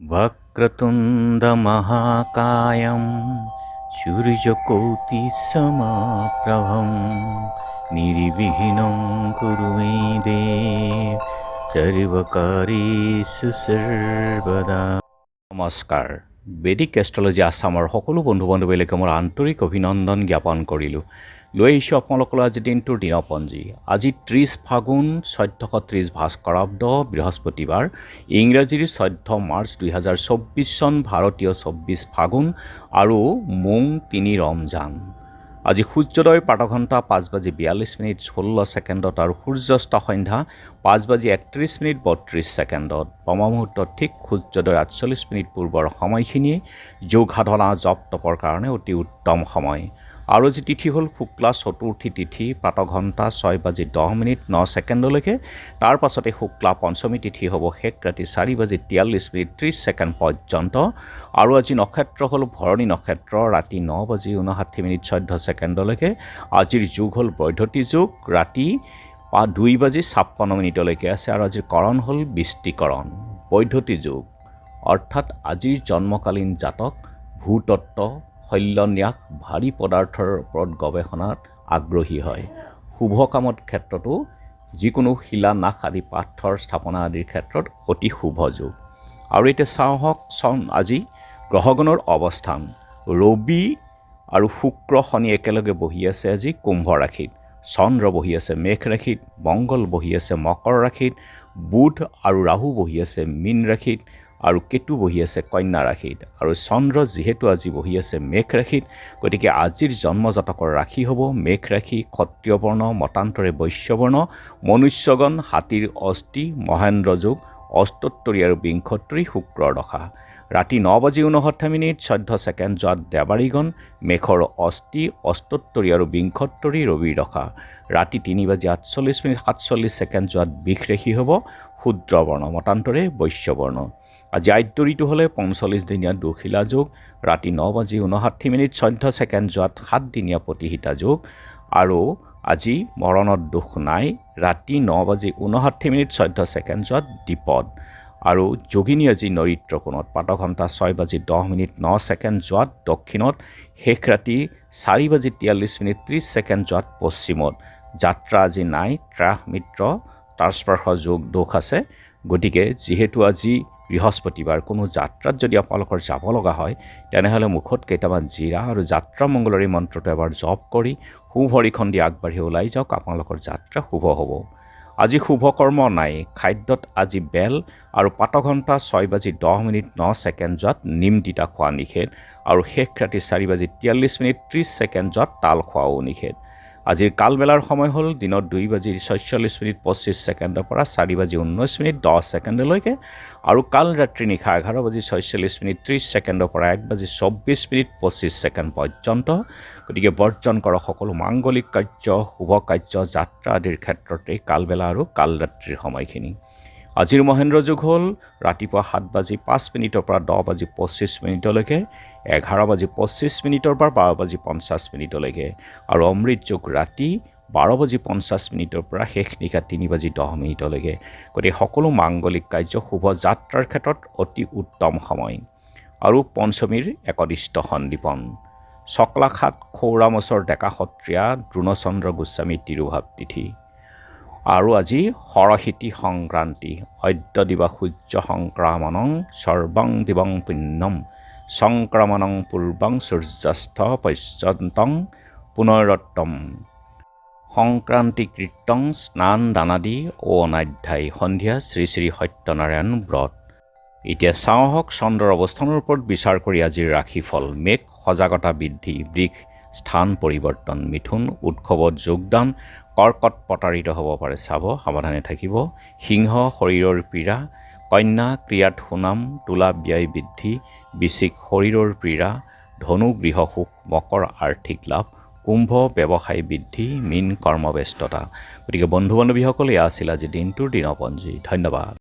वक्रतुण्डमहाकायं सूर्यकोटिसमप्रभं निर्विघ्नं कुरु मे देव सर्वकार्येषु सर्वदा। নমস্কাৰ। বেদিক এষ্ট্ৰলজি আছামৰ সকলো বন্ধু বান্ধৱীলৈকে মোৰ আন্তৰিক অভিনন্দন জ্ঞাপন কৰিলোঁ। লৈ আহিছোঁ আপোনালোকৰ আজি দিনটোৰ দিনপঞ্জী। আজি 30 ফাগুন 1430 ভাস্কৰাব্দ বৃহস্পতিবাৰ, ইংৰাজীৰ 14 মাৰ্চ 2024 চন, ভাৰতীয় 24 ফাগুন আৰু মোং 3 ৰমজান। আজি সূৰ্যোদয় প্ৰাতঃঘণ্টা 5:42:16 আৰু সূৰ্যাস্ত সন্ধ্যা 5:31:32। ব্ৰহ্মমুহূৰ্ত ঠিক সূৰ্যোদয় 48 পূৰ্বৰ সময়খিনিয়ে যোগ সাধনা জপ তপৰ কাৰণে অতি উত্তম সময়। আৰু আজি তিথি হ'ল শুক্লা চতুৰ্থী তিথি, প্ৰাতঃঘণ্টা 6:10:09 তাৰ পাছতে শুক্লা পঞ্চমী তিথি হ'ব শেষ ৰাতি 4:43:30 পৰ্যন্ত। আৰু আজি নক্ষত্ৰ হ'ল ভৰণী নক্ষত্ৰ, ৰাতি 9:59:14 আজিৰ যুগ হ'ল বৈধতী যুগ, ৰাতি 2:56 আছে। আৰু আজিৰ কৰণ হ'ল বৃষ্টিকৰণ। বৈধতী যুগ অৰ্থাৎ আজিৰ জন্মকালীন জাতক ভূতত্ত্ব, শল্যন্যাস, ভাৰী পদাৰ্থৰ ওপৰত গৱেষণাত আগ্ৰহী হয়। শুভ কামত ক্ষেত্ৰতো যিকোনো শিলান্যাস আদি পাথৰ স্থাপনা আদিৰ ক্ষেত্ৰত অতি শুভ যুগ। আৰু এতিয়া চাওক আজি গ্ৰহগণৰ অৱস্থান। ৰবি আৰু শুক্ৰ শনি একেলগে বহি আছে আজি কুম্ভ ৰাশিত, চন্দ্ৰ বহি আছে মেঘ ৰাশিত, মংগল বহি আছে মকৰ ৰাশিত, বুধ আৰু ৰাহু বহি আছে মীন ৰাশিত, আৰু কেতু বহি আছে কন্যা ৰাশিত। আৰু চন্দ্ৰ যিহেতু আজি বহি আছে মেঘ ৰাশিত, গতিকে আজিৰ জন্মজাতকৰ ৰাশি হ'ব মেঘ ৰাশি, ক্ষত্ৰিয় বৰ্ণ, মতান্তৰে বৈশ্যবৰ্ণ, মনুষ্যগণ, হাতীৰ অস্থি, মহেন্দ্ৰ যোগ, অষ্টোত্তৰী আৰু বিংশোত্তৰী শুক্ৰৰ দশা। ৰাতি 9:69:14 যোৱাত দেৱাৰীগণ, মেঘৰ অস্থি, অষ্টোত্তৰী আৰু বিংশোত্তৰী ৰবিৰ দশা। ৰাতি 3:48:47 যোৱাত বৃষ হ'ব শূদ্ৰবৰ্ণ, মতান্তৰে বৈশ্যবৰ্ণ। আজি আদ্য ঋতু হ'লে 45 দিনীয়া দুশিলা যোগ, ৰাতি 9:59:14 যোৱাত 7 দিনীয়া প্ৰতিহিতা যোগ। আৰু আজি মৰণত দুখ নাই, ৰাতি 9:59:14 যোৱাত দ্বিপদ। আৰু যোগিনী আজি নৰিত্ৰ কোণত, প্ৰাতঃঘণ্টা 6:10:09 যোৱাত দক্ষিণত, শেষ ৰাতি 4:43:30 যোৱাত পশ্চিমত। যাত্ৰা আজি নাই, ত্ৰাস মিত্ৰ তাৰস্পৰ্শ যোগ দোষ আছে। গতিকে যিহেতু আজি বৃহস্পতিবাৰ, কোনো যাত্ৰাত যদি আপোনালোকৰ যাব লগা হয় তেনেহ'লে মুখত কেইটামান জিৰা আৰু যাত্ৰা মংগলৰে মন্ত্ৰটো এবাৰ জপ কৰি সুভৰিখন দি আগবাঢ়ি ওলাই যাওক, আপোনালোকৰ যাত্ৰা শুভ হ'ব। আজি শুভ কৰ্ম নাই। খাদ্যত আজি বেল আৰু প্ৰাতঃঘণ্টা 6:10:09 যোৱাত নিম তিতা খোৱা নিষেধ, আৰু শেষ ৰাতি 4:43:30 যোৱাত তাল খোৱাও নিষেধ। আজিৰ কালবেলাৰ সময় হ'ল দিনৰ 2:46:25 পৰা 4:19:10 আৰু কাল ৰাত্ৰি নিশা 11:46:30 পৰা 1:24:25 পৰ্যন্ত। গতিকে বৰ্জন কৰক সকলো মাংগলিক কাৰ্য, শুভ কাৰ্য, যাত্ৰা আদিৰ ক্ষেত্ৰতে কালবেলা আৰু কাল ৰাত্ৰিৰ সময়খিনি। আজিৰ মহেন্দ্ৰ যুগ হ'ল ৰাতিপুৱা 7:05 পৰা 10:25 11:25 পৰা 12:50 আৰু অমৃত যুগ ৰাতি 12:50 পৰা শেষ নিশা 3:10। গতিকে সকলো মাংগলিক কাৰ্য, শুভ যাত্ৰাৰ ক্ষেত্ৰত অতি উত্তম সময়। আৰু পঞ্চমীৰ একদিষ্ট সন্দীপন, চকলাখাত খৌৰামচৰ ডেকা সত্ৰীয়া দ্ৰোণচন্দ্ৰ গোস্বামী তিৰুভাৱ তিথি। আৰু আজি সৰস্বতী সংক্ৰান্তি। অদ্য দিবা সূৰ্য সংক্ৰামণং সৰ্বং দিবং পুণ্যম সংক্ৰমণং পূৰ্বং সূৰ্যাস্ত পৰ্যন্তং পুনৰত্তম সংক্ৰান্তি কীৰ্তং স্নান দানাদি অনাধ্যায়। সন্ধিয়া শ্ৰী শ্ৰী সত্যনাৰায়ণ ব্ৰত। এতিয়া চাওক চন্দ্ৰৰ অৱস্থানৰ ওপৰত বিচাৰ কৰি আজিৰ ৰাশিফল। মেঘ সজাগতা বৃদ্ধি, বৃষ স্থান পৰিৱৰ্তন, মিথুন উৎসৱত যোগদান, কৰ্কট প্ৰতাৰিত হ'ব পাৰে, চাব সাৱধানে থাকিব। সিংহ শৰীৰৰ পীড়া, কন্যা ক্ৰিয়াত সুনাম, তুলা ব্যয় বৃদ্ধি, বৃশ্চিক শৰীৰৰ পীড়া, ধনু গৃহ সুখ, মকৰ আৰ্থিক লাভ, কুম্ভ ব্যৱসায় বৃদ্ধি, মীন কৰ্মব্যস্ততা। গতিকে বন্ধু বান্ধৱীসকল, এয়া আছিল আজি দিনটোৰ দিনপঞ্জী। ধন্যবাদ।